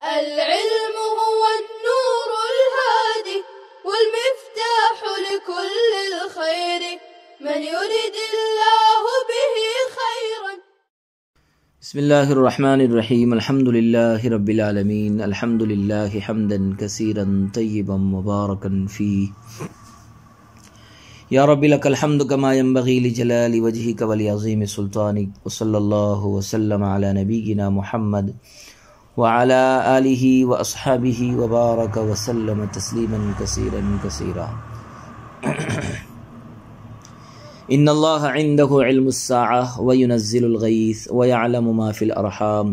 العلم هو النور الهادي والمفتاح لكل الخير من يريد الله به خيرا. بسم اللہ الرحمن الرحیم الحمد للہ رب العالمین الحمد للہ حمدا کثیرا طیبا مبارکا فیہ یا رب لک الحمد کما ينبغی لجلال وجہک ولعظیم سلطانک وصلی اللہ وسلم علی نبینا محمد وعلی آلہ واصحابہ وبارک وسلم تسلیما کثیرا کثیرا. ان اللہ عنده علم الساعة وينزل الغیث ويعلم ما في الارحام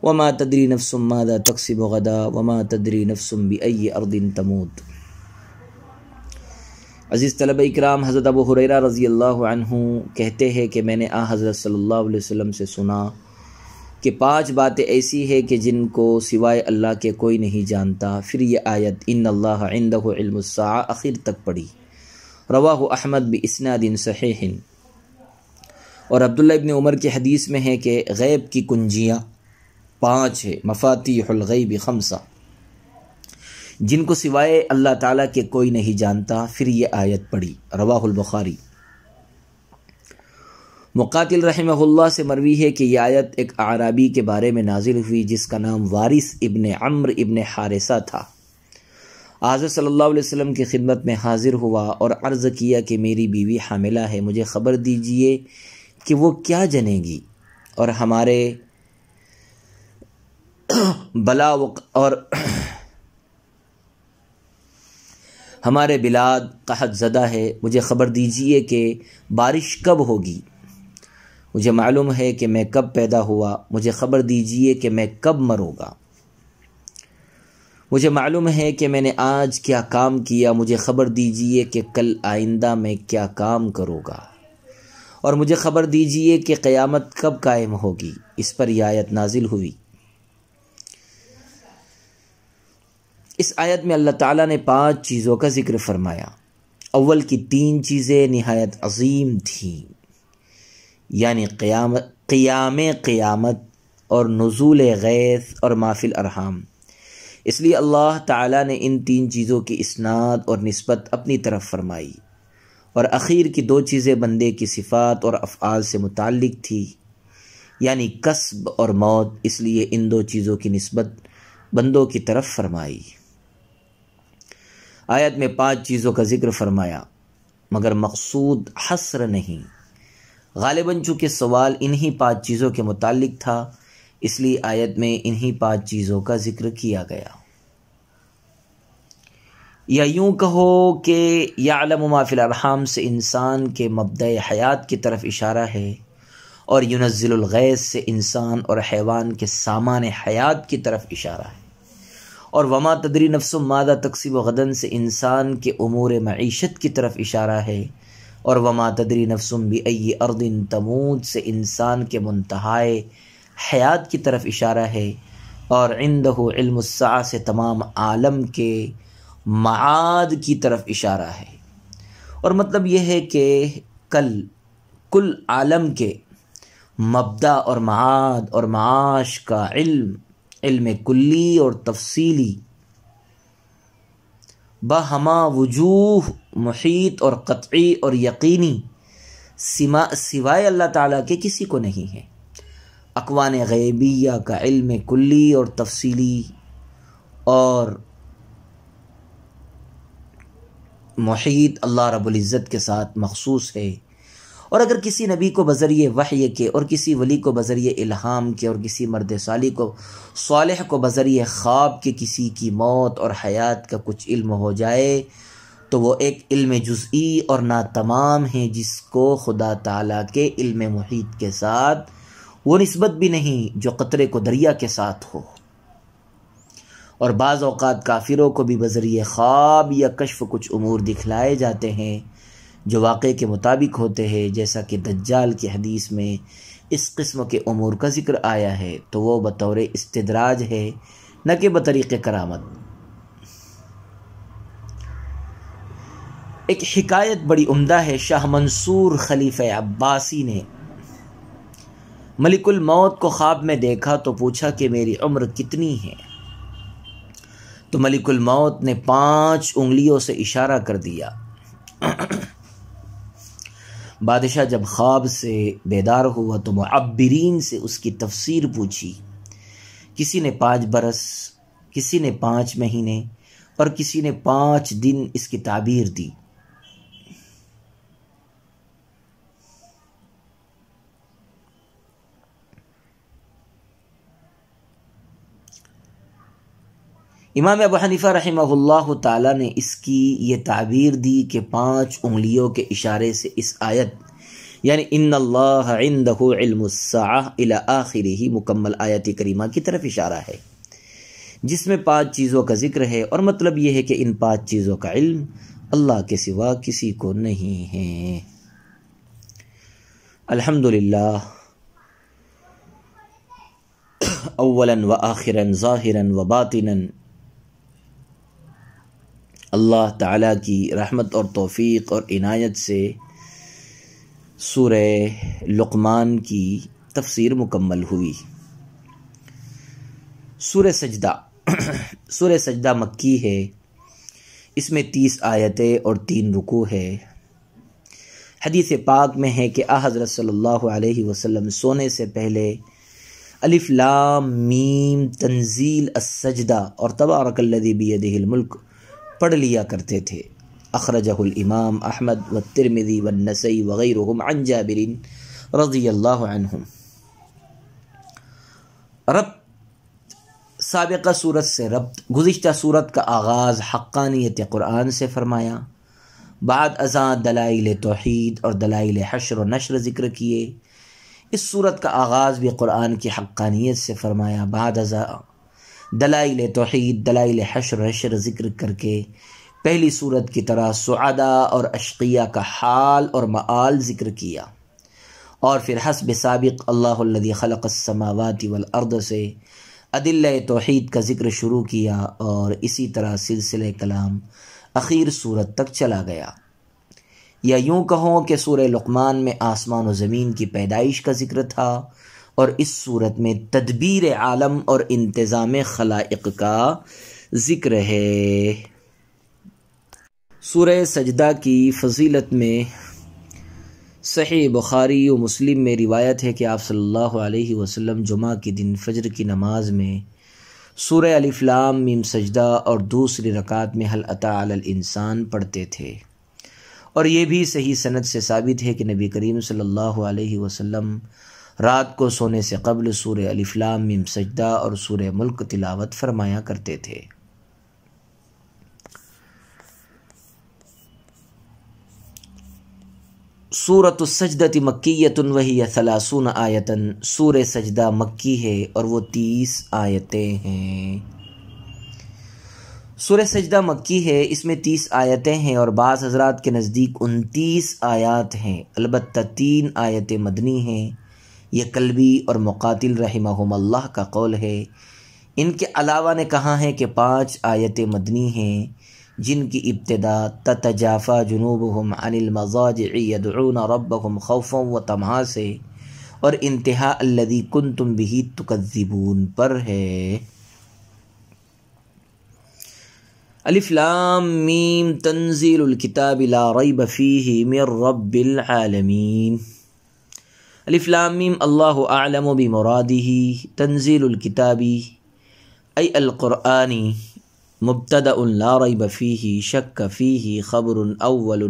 وما تدری نفس ماذا تکسب غدا وما تدری نفس بأي ارض تموت. عزیز طلبہ اکرام، حضرت ابو ہریرہ رضی اللہ عنہ کہتے ہیں کہ میں نے حضرت صلی اللہ علیہ وسلم سے سنا کہ 5 باتیں ایسی ہیں کہ جن کو سوائے اللہ کے کوئی نہیں جانتا. پھر یہ آیت ان اللہ عنده علم الساعة آخر تک پڑھی. رواہ احمد باسناد صحیح. اور عبداللہ ابن عمر کی حدیث میں ہے کہ غیب کی کنجیاں 5 ہیں، مفاتیح الغیب 5 جن کو سوائے اللہ تعالیٰ کے کوئی نہیں جانتا. پھر یہ آیت پڑھی. رواہ البخاری. مقاتل رحمہ اللہ سے مروی ہے کہ یہ آیت ایک اعرابی کے بارے میں نازل ہوئی جس کا نام وارث ابن عمرو ابن حارثہ تھا. حضرت صلی اللہ علیہ وسلم کی خدمت میں حاضر ہوا اور عرض کیا کہ میری بیوی حاملہ ہے، مجھے خبر دیجئے کہ وہ کیا جنے گی اور ہمارے بلا اور ہمارے بلاد قحط زدہ ہے، مجھے خبر دیجئے کہ بارش کب ہوگی. مجھے معلوم ہے کہ میں کب پیدا ہوا، مجھے خبر دیجئے کہ میں کب مروں گا. مجھے معلوم ہے کہ میں نے آج کیا کام کیا، مجھے خبر دیجئے کہ کل آئندہ میں کیا کام کروں گا، اور مجھے خبر دیجئے کہ قیامت کب قائم ہوگی. اس پر یہ آیت نازل ہوئی. اس آیت میں اللہ تعالیٰ نے 5 چیزوں کا ذکر فرمایا. اول کی 3 چیزیں نہایت عظیم تھیں، یعنی قیامت اور نزول غیث اور ما فی الارحام. اس لیے اللہ تعالیٰ نے ان 3 چیزوں کی اسناد اور نسبت اپنی طرف فرمائی. اور اخیر کی 2 چیزیں بندے کی صفات اور افعال سے متعلق تھی، یعنی کسب اور موت. اس لیے ان 2 چیزوں کی نسبت بندوں کی طرف فرمائی. آیت میں 5 چیزوں کا ذکر فرمایا، مگر مقصود حصر نہیں. غالباً چونکہ سوال انہی 5 چیزوں کے متعلق تھا، اس لیے آیت میں انہی 5 چیزوں کا ذکر کیا گیا. یا یوں کہو کہ یعلم ما فی الارحام سے انسان کے مبدأ حیات کی طرف اشارہ ہے، اور ینزل الغیث سے انسان اور حیوان کے سامان حیات کی طرف اشارہ ہے، اور وما تدری نفس ماذا تکسب غدا سے انسان کے امور معیشت کی طرف اشارہ ہے، اور وما تدری نفس بأی ارض تموت سے انسان کے منتہائے حیات کی طرف اشارہ ہے، اور عنده علم الساعة سے تمام عالم کے معاد کی طرف اشارہ ہے. اور مطلب یہ ہے کہ کل عالم کے مبدا اور معاد اور معاش کا علم کلی اور تفصیلی بہما وجوہ محیط اور قطعی اور یقینی سوائے اللہ تعالیٰ کے کسی کو نہیں ہے. اقوان غیبیہ کا علم کلی اور تفصیلی اور محیط اللہ رب العزت کے ساتھ مخصوص ہے. اور اگر کسی نبی کو بذریعہ وحی کے، اور کسی ولی کو بذریعہ الہام کے، اور کسی مرد صالح کو بذریعہ خواب کے کسی کی موت اور حیات کا کچھ علم ہو جائے تو وہ ایک علم جزئی اور ناتمام ہے جس کو خدا تعالیٰ کے علم محیط کے ساتھ وہ نسبت بھی نہیں جو قطرے کو دریا کے ساتھ ہو. اور بعض اوقات کافروں کو بھی بذریعہ خواب یا کشف کچھ امور دکھلائے جاتے ہیں جو واقعے کے مطابق ہوتے ہیں، جیسا کہ دجال کی حدیث میں اس قسم کے امور کا ذکر آیا ہے، تو وہ بطور استدراج ہے نہ کہ بطریق کرامت. ایک حکایت بڑی عمدہ ہے. شاہ منصور خلیفہ عباسی نے ملک الموت کو خواب میں دیکھا تو پوچھا کہ میری عمر کتنی ہے؟ تو ملک الموت نے 5 انگلیوں سے اشارہ کر دیا۔ بادشاہ جب خواب سے بیدار ہوا تو معبرین سے اس کی تفسیر پوچھی۔ کسی نے 5 برس، کسی نے 5 مہینے اور کسی نے 5 دن اس کی تعبیر دی۔ امام ابو حنیفہ رحمہ اللہ تعالی نے اس کی یہ تعبیر دی کہ 5 انگلیوں کے اشارے سے اس آیت یعنی ان اللہ عندہ علم الساعہ الی آخرہ مکمل آیت کریمہ کی طرف اشارہ ہے، جس میں 5 چیزوں کا ذکر ہے، اور مطلب یہ ہے کہ ان 5 چیزوں کا علم اللہ کے سوا کسی کو نہیں ہے۔ الحمدللہ اولا و آخرا ظاہرا و باطنا، اللہ تعالیٰ کی رحمت اور توفیق اور عنایت سے سورہ لقمان کی تفسیر مکمل ہوئی۔ سورہ سجدہ مکی ہے، اس میں 30 آیتیں اور 3 رکوع ہے۔ حدیث پاک میں ہے کہ حضرت صلی اللہ علیہ وسلم سونے سے پہلے الف لام میم تنزیل السجدہ اور تبارک الذی بیدہ الملک پڑھ لیا کرتے تھے۔ اخرجہ الامام احمد والترمذی والنسائی وغیرہم عن جابر رضی اللہ عنہم۔ ربط، سابقہ صورت سے ربط، گزشتہ صورت کا آغاز حقانیت قرآن سے فرمایا، بعد ازاں دلائل توحید اور دلائل حشر و نشر ذکر کیے۔ اس صورت کا آغاز بھی قرآن کی حقانیت سے فرمایا، بعد ازاں دلائل توحید، دلائل حشر و نشر ذکر کر کے پہلی صورت کی طرح سعداء اور اشقیاء کا حال اور مآل ذکر کیا، اور پھر حسب سابق اللہ الذی خلق السماوات والارض سے ادلہ توحید کا ذکر شروع کیا، اور اسی طرح سلسلہ کلام اخیر صورت تک چلا گیا۔ یا یوں کہوں کہ سورہ لقمان میں آسمان و زمین کی پیدائش کا ذکر تھا، اور اس صورت میں تدبیر عالم اور انتظام خلائق کا ذکر ہے۔ سورہ سجدہ کی فضیلت میں صحیح بخاری و مسلم میں روایت ہے کہ آپ صلی اللہ علیہ وسلم جمعہ کے دن فجر کی نماز میں سورہ الف لام میم سجدہ اور دوسری رکعت میں هل اتی علی الانسان پڑھتے تھے، اور یہ بھی صحیح سند سے ثابت ہے کہ نبی کریم صلی اللہ علیہ وسلم رات کو سونے سے قبل سورہ الف لام میم سجدہ اور سورہ ملک تلاوت فرمایا کرتے تھے۔ سورۃ السجدۃ مکیۃ وہی 30 آیتاً، سورہ سجدہ مکی ہے اور وہ 30 آیتیں ہیں۔ سورہ سجدہ مکی ہے، اس میں 30 آیتیں ہیں، اور بعض حضرات کے نزدیک 29 آیات ہیں، البتہ 3 آیتیں مدنی ہیں۔ یہ کلبی اور مقاتل رحمہم اللہ کا قول ہے۔ ان کے علاوہ نے کہا ہے کہ 5 آیتیں مدنی ہیں، جن کی ابتدا تتجافی جنوبہم عن المضاجع یدعون ربہم خوفا وطمعا سے اور انتہا الذی کنتم بہ تکذبون پر ہے۔ الف لام میم تنزیل الکتاب لا ریب فیہ من رب العالمین۔ الف لام میم اللہ اعلم بمرادہ، تنزیل الکتاب ای القرآن مبتدأ لا ریب فیہ شک فیہ خبر اول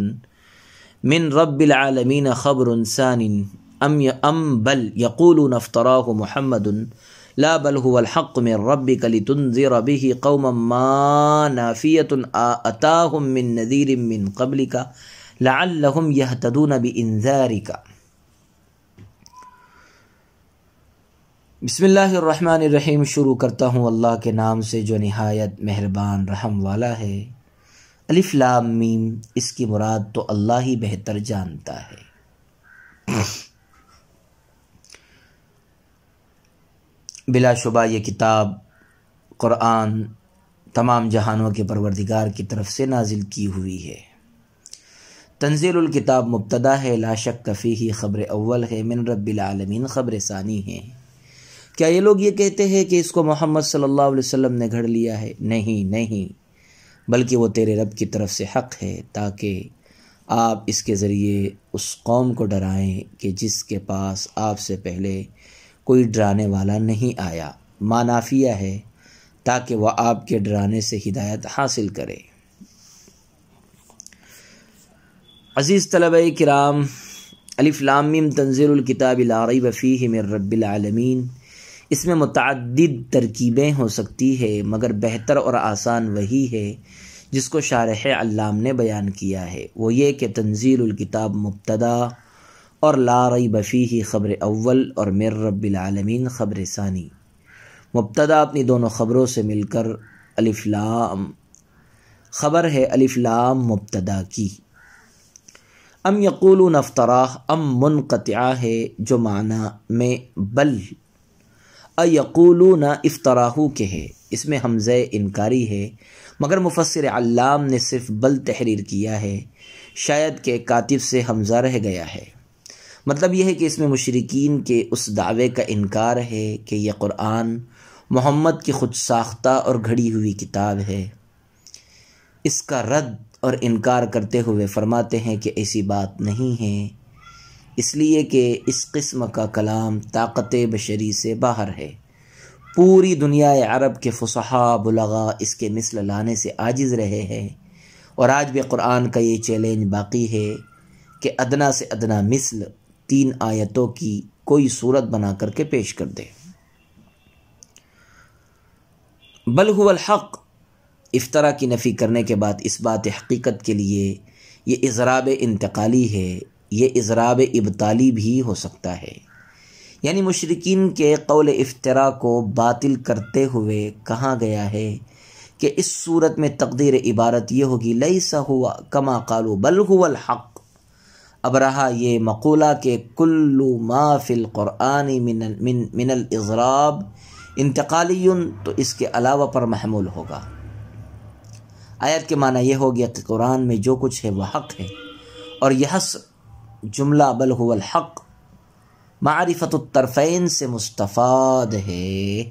من رب العالمین خبر ثان ام بل یقولون افتراہ محمد لا بل هو الحق من ربک لتنذر به قوما ما نافیۃ اتاہم من نذیر من قبلک لعلہم یہتدون بانذارک۔ بسم اللہ الرحمن الرحیم، شروع کرتا ہوں اللہ کے نام سے جو نہایت مہربان رحم والا ہے۔ الف لام میم، اس کی مراد تو اللہ ہی بہتر جانتا ہے۔ بلا شبہ یہ کتاب قرآن تمام جہانوں کے پروردگار کی طرف سے نازل کی ہوئی ہے۔ تنزیل الکتاب مبتدا ہے، لا شک فیہ خبر اول ہے، من رب العالمین خبر ثانی ہے کیا یہ لوگ یہ کہتے ہیں کہ اس کو محمد صلی اللہ علیہ وسلم نے گھڑ لیا ہے؟ نہیں، بلکہ وہ تیرے رب کی طرف سے حق ہے تاکہ آپ اس کے ذریعے اس قوم کو ڈرائیں کہ جس کے پاس آپ سے پہلے کوئی ڈرانے والا نہیں آیا۔ ما نافیہ ہے تاکہ وہ آپ کے ڈرانے سے ہدایت حاصل کرے۔ عزیز طلبہ کرام، الف لام میم تنزیل الکتاب لا ریب فیہ من رب العالمین، اس میں متعدد ترکیبیں ہو سکتی ہے، مگر بہتر اور آسان وہی ہے جس کو شارح علام نے بیان کیا ہے، وہ یہ کہ تنزیل الکتاب مبتدا اور لا ریب فیہ خبر اول اور من رب العالمین خبر ثانی۔ مبتدا اپنی دونوں خبروں سے مل کر الف لام خبر ہے الف لام مبتدا کی۔ ام یقولون افتراہ، ام منقطعہ ہے جو معنی میں بل ایقولون افتراہو کے ہے، اس میں حمزہ انکاری ہے، مگر مفسر علام نے صرف بل تحریر کیا ہے، شاید کہ کاتب سے حمزہ رہ گیا ہے۔ مطلب یہ ہے کہ اس میں مشرکین کے اس دعوے کا انکار ہے کہ یہ قرآن محمد کی خود ساختہ اور گھڑی ہوئی کتاب ہے۔ اس کا رد اور انکار کرتے ہوئے فرماتے ہیں کہ ایسی بات نہیں ہے، اس لیے کہ اس قسم کا کلام طاقت بشری سے باہر ہے۔ پوری دنیا عرب کے فصحاء بلغاء اس کے مثل لانے سے عاجز رہے ہیں، اور آج بھی قرآن کا یہ چیلنج باقی ہے کہ ادنا سے ادنا مثل 3 آیتوں کی کوئی صورت بنا کر کے پیش کر دے۔ بل هو الحق، افطرا کی نفی کرنے کے بعد اس بات حقیقت کے لیے یہ اضراب انتقالی ہے، یہ اضراب ابطالی بھی ہو سکتا ہے، یعنی مشرکین کے قول افطرا کو باطل کرتے ہوئے کہا گیا ہے کہ اس صورت میں تقدیر عبارت یہ ہوگی لیس ہوا کما قالوا بل هو الحق۔ اب رہا یہ مقولہ کہ کل ما فی القرآن من الاضراب انتقالی، تو اس کے علاوہ پر محمول ہوگا۔ آیت کے معنی یہ ہو گیا کہ قرآن میں جو کچھ ہے وہ حق ہے، اور یہ حصر جملہ بل هو الحق معرفت الطرفین سے مستفاد ہے۔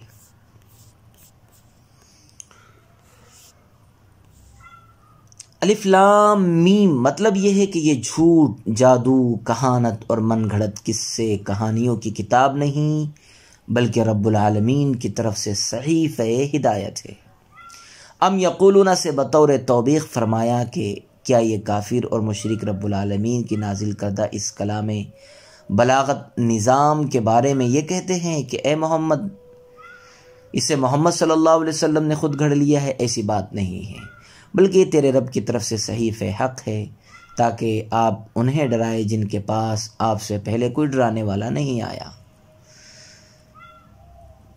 الف لام میم مطلب یہ ہے کہ یہ جھوٹ، جادو، کہانت اور من گھڑت قصے کہانیوں کی کتاب نہیں، بلکہ رب العالمین کی طرف سے صحیفہ ہدایت ہے۔ ام یقولون سے بطور توبیخ فرمایا کہ کیا یہ کافر اور مشرک رب العالمین کی نازل کردہ اس کلام بلاغت نظام کے بارے میں یہ کہتے ہیں کہ اے محمد، اسے محمد صلی اللہ علیہ وسلم نے خود گھڑ لیا ہے؟ ایسی بات نہیں ہے، بلکہ یہ تیرے رب کی طرف سے صحیفہ حق ہے تاکہ آپ انہیں ڈرائے جن کے پاس آپ سے پہلے کوئی ڈرانے والا نہیں آیا،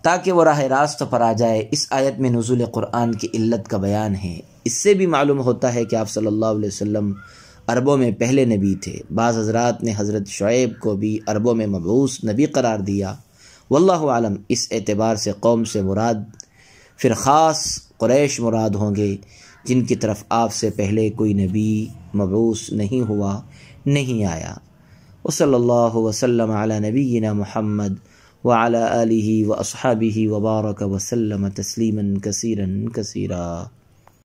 تاکہ وہ راہ راست پر آ جائے۔ اس آیت میں نزول قرآن کی علت کا بیان ہے۔ اس سے بھی معلوم ہوتا ہے کہ آپ صلی اللہ علیہ وسلم عربوں میں پہلے نبی تھے۔ بعض حضرات نے حضرت شعیب کو بھی عربوں میں مبعوث نبی قرار دیا، واللہ عالم۔ اس اعتبار سے قوم سے مراد پھر خاص قریش مراد ہوں گے جن کی طرف آپ سے پہلے کوئی نبی مبعوث نہیں ہوا، نہیں آیا۔ وصلی اللہ وسلم علی نبینا محمد وعلى آله وأصحابه وبارك وسلم تسليما كثيرا كثيرا۔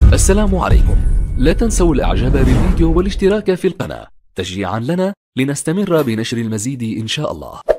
السلام عليكم، لا تنسوا الإعجاب بالفيديو والاشتراك في القناة تشجيعا لنا لنستمر بنشر المزيد إن شاء الله.